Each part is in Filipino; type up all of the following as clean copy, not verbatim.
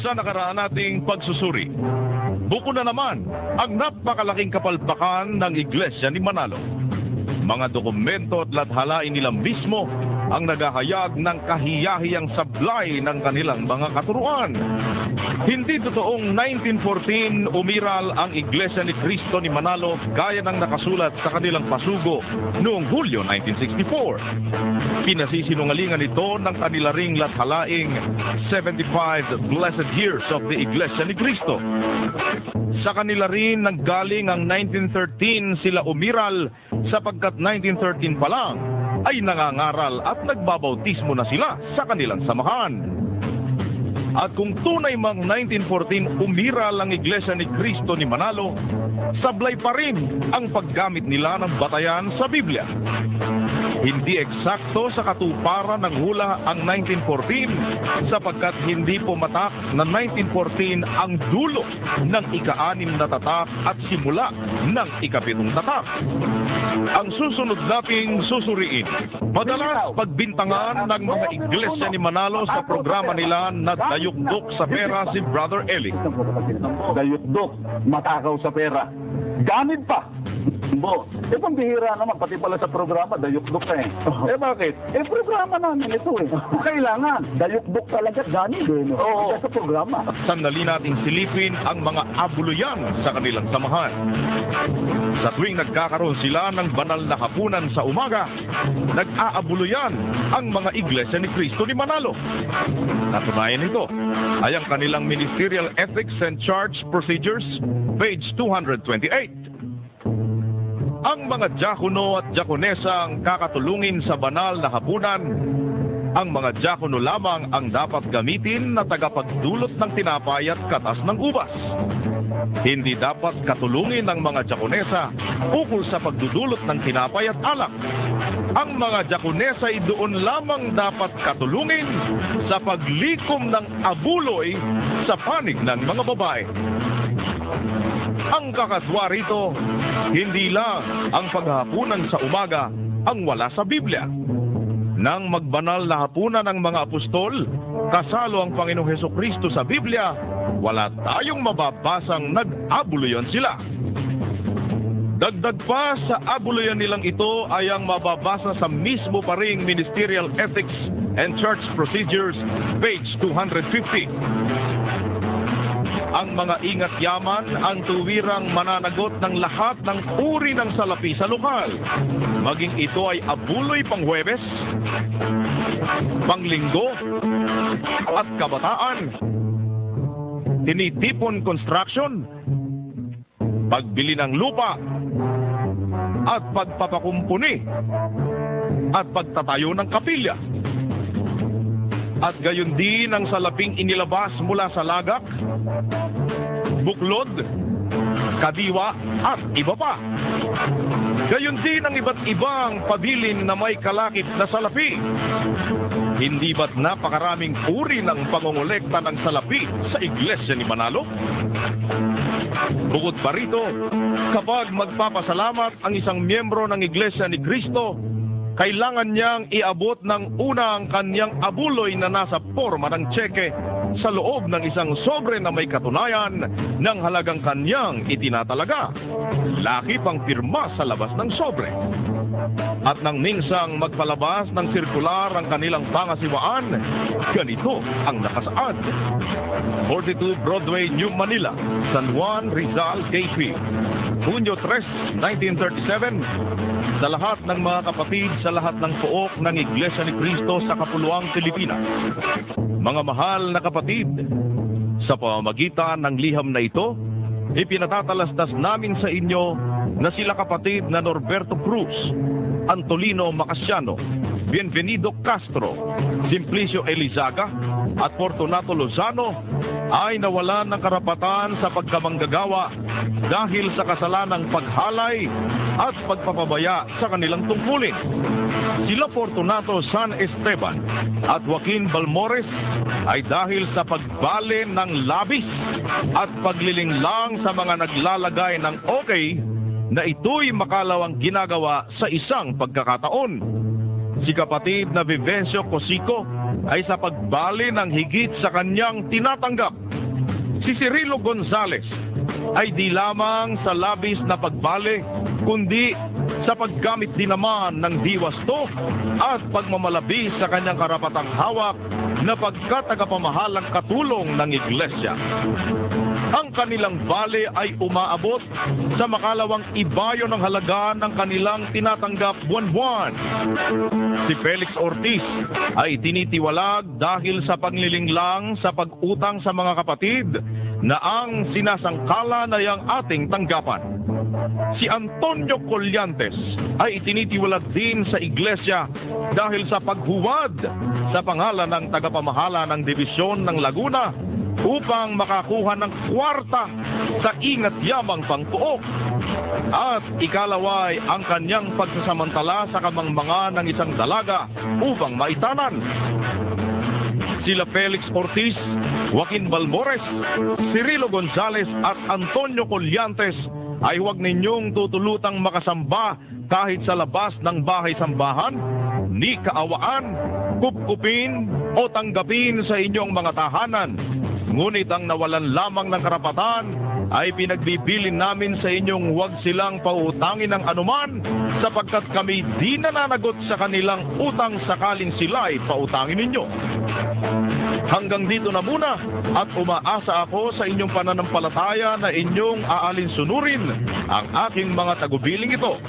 Sa nakaraan nating pagsusuri, buko na naman ang napakalaking kapalpakan ng Iglesia ni Manalo. Mga dokumento at lathalain nila mismo ang naghahayag ng kahiyahiyang sablay ng kanilang mga katuruan. Hindi totoong 1914 umiral ang Iglesia ni Cristo ni Manalo gaya ng nakasulat sa kanilang pasugo noong Hulyo 1964. Pinasisinungalingan ito ng kanila ring lathalaing 75 Blessed Years of the Iglesia ni Cristo. Sa kanila rin nanggaling ang 1913 sila umiral sapagkat 1913 pa lang ay nangangaral at nagbabautismo na sila sa kanilang samahan. At kung tunay mang 1914 umiral ang Iglesia ni Cristo ni Manalo, sablay pa rin ang paggamit nila ng batayan sa Biblia. Hindi eksakto sa katuparan ng hula ang 1914 sapagkat hindi pumatak na 1914 ang dulo ng ika-6 na tatak at simula ng ika-7 tatak. Ang susunod nating susuriin, madalas pagbintangan ng mga Iglesia ni Manalo sa programa nila na dayukdok sa pera si Brother Eli. Dayukdok, matakaw sa pera. Ganid pa! Bo, pambihira naman, pati pala sa programa, dayukdok na eh. Bakit? Programa namin ito eh. Kailangan, dayukdok talaga, ganid eh. Oo. Sa programa. Sandali nating silipin ang mga abuluyan sa kanilang samahan. Sa tuwing nagkakaroon sila ng banal na hapunan sa umaga, nag-aabuluyan ang mga Iglesia ni Cristo ni Manalo. Natunayan ito ay ang kanilang Ministerial Ethics and Charge Procedures, page 228. Ang mga diakono at diakonesa ang kakatulungin sa banal na hapunan. Ang mga diakono lamang ang dapat gamitin na tagapagdulot ng tinapay at katas ng ubas. Hindi dapat katulungin ng mga diakonesa ukol sa pagdudulot ng tinapay at alak. Ang mga diakonesa ay doon lamang dapat katulungin sa paglikom ng abuloy sa panig ng mga babae. Ang kakatwa rito, hindi lang ang paghahapunan sa umaga ang wala sa Biblia. Nang magbanal na hapunan ng mga apostol, kasalo ang Panginoong Hesukristo sa Biblia, wala tayong mababasang nag-abuluyan sila. Dagdag pa sa abuluyan nilang ito ay ang mababasa sa mismo pa ring Ministerial Ethics and Church Procedures, page 250. Ang mga ingat yaman ang tuwirang mananagot ng lahat ng uri ng salapi sa lokal. Maging ito ay abuloy pang Huwebes, panglinggo, at kabataan. Tinitipon construction, pagbili ng lupa, at pagpapakumpuni, at pagtatayo ng kapilya. At gayon din ang salaping inilabas mula sa lagak, buklod, kadiwa, at iba pa. Gayon din ang iba't ibang pabilin na may kalakip na salapi. Hindi ba't napakaraming uri ng pangongolekta ng salapi sa Iglesia ni Manalo? Bukod pa rito, kapag magpapasalamat ang isang miyembro ng Iglesia ni Cristo, kailangan niyang iabot ng unang kanyang abuloy na nasa forma ng tseke sa loob ng isang sobre na may katunayan ng halagang kanyang itinatalaga. Laki pang pirma sa labas ng sobre. At nang minsang magpalabas ng sirkular ang kanilang pangasiwaan, ganito ang nakasaad. 42 Broadway, New Manila, San Juan, Rizal, KP. Hunyo 3, 1937, sa lahat ng mga kapatid sa lahat ng pook ng Iglesia ni Cristo sa Kapuluang Pilipinas. Mga mahal na kapatid, sa pamamagitan ng liham na ito, ipinatatalastas namin sa inyo na sila kapatid na Norberto Cruz, Antolino Macasiano, Bienvenido Castro, Simplicio Elizaga, at Fortunato Lozano ay nawalan ng karapatan sa pagkamanggagawa dahil sa kasalanang paghalay at pagpapabaya sa kanilang tungkulin. Sila Fortunato San Esteban at Joaquin Balmores ay dahil sa pagbale ng labis at paglilinglang sa mga naglalagay ng okay na ito'y makalawang ginagawa sa isang pagkakataon. Si kapatid na Vivencio Cosico ay sa pagbali ng higit sa kanyang tinatanggap. Si Cirilo Gonzales ay di lamang sa labis na pagbali, kundi sa paggamit din naman ng diwasto at pagmamalabi sa kanyang karapatang hawak na pagkatagapamahalang katulong ng iglesia. Ang kanilang bale ay umaabot sa makalawang ibayo ng halaga ng kanilang tinatanggap buwan-buwan. Si Felix Ortiz ay tinitiwalag dahil sa paglilinglang sa pag-utang sa mga kapatid na ang sinasangkala na yang ating tanggapan. Si Antonio Colliantes ay itinitiwalag din sa iglesia dahil sa paghuwad sa pangalan ng tagapamahala ng Dibisyon ng Laguna upang makakuha ng kwarta sa ingat yamang pangpuok. At ikalaway ang kanyang pagsasamantala sa kamangmangan ng isang dalaga upang maitanan. Sila Felix Ortiz, Joaquin Balmores, Cirilo Gonzales at Antonio Colliantes ay huwag ninyong tutulutang makasamba kahit sa labas ng bahay-sambahan, ni kaawaan, kupkupin o tanggapin sa inyong mga tahanan. Ngunit ang nawalan lamang ng karapatan ay pinagbibilin namin sa inyong huwag silang pautangin ng anuman sapagkat kami di nananagot sa kanilang utang sakaling sila'y pautangin ninyo. Hanggang dito na muna at umaasa ako sa inyong pananampalataya na inyong aalinsunurin ang aking mga tagubiling ito.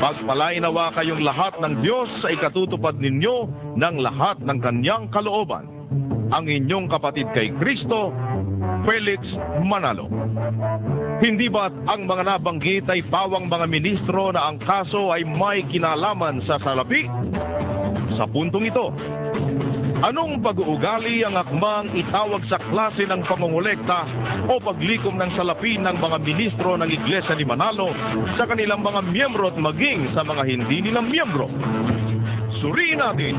Pagpalain nawa kayong lahat ng Diyos sa ikatutupad ninyo ng lahat ng kanyang kalooban. Ang inyong kapatid kay Kristo, Felix Manalo. Hindi ba't ang mga nabanggit ay pawang mga ministro na ang kaso ay may kinalaman sa salapi? Sa puntong ito, anong pag-uugali ang akmang itawag sa klase ng pangongolekta o paglikom ng salapi ng mga ministro ng Iglesia ni Manalo sa kanilang mga miyembro at maging sa mga hindi nilang miyembro? Suriin natin.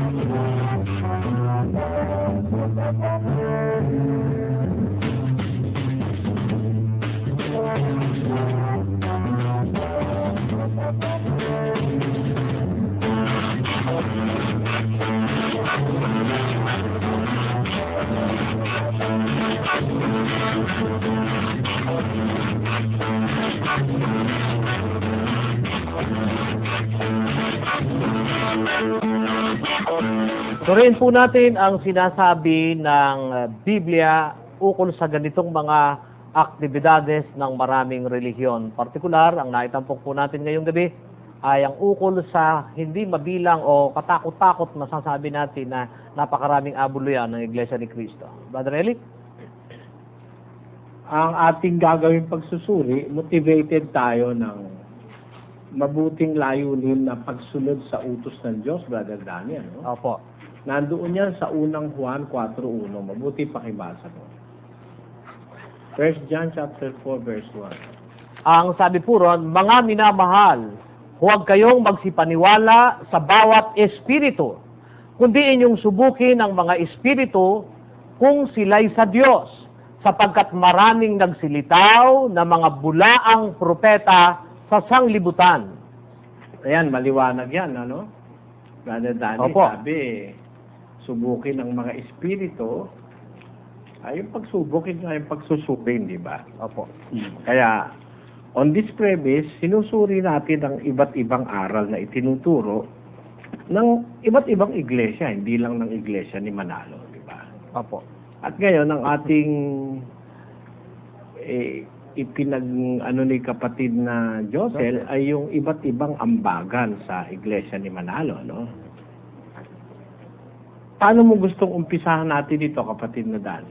Suriin po natin ang sinasabi ng Biblia ukol sa ganitong mga aktibidades ng maraming relihiyon. Partikular, ang naitampok po natin ngayong gabi ay ang ukol sa hindi mabilang o katakot-takot masasabi natin na napakaraming abuluyan ng Iglesia ni Cristo. Brother Eli? Ang ating gagawing pagsusuri, motivated tayo ng mabuting layunin na pagsunod sa utos ng Diyos, Brother Danny. Ano? Opo. Nandoon yan sa unang Juan 4:1. Mabuti pakibasa mo. 1 John chapter 4 verse 1. Ang sabi po ron, mga minamahal, huwag kayong magsipaniwala sa bawat espiritu, kundi inyong subukin ang mga espiritu kung sila'y sa Diyos, sapagkat maraming nagsilitaw na mga bulaang propeta sa sanglibutan. Ayan, maliwanag yan, ano? Brother Danny, Opo. sabi, subukin ang mga espiritu, ay yung pagsubukin nga yung pagsusukin, di ba? Opo. Kaya, on this premise, sinusuri natin ang iba't ibang aral na itinuturo ng iba't ibang iglesia, hindi lang ng iglesia ni Manalo, di ba? Opo. At ngayon, ang ating ni kapatid na Josel ay yung iba't ibang ambagan sa iglesia ni Manalo, no? Paano mo gustong umpisahan natin ito, kapatid na Danny?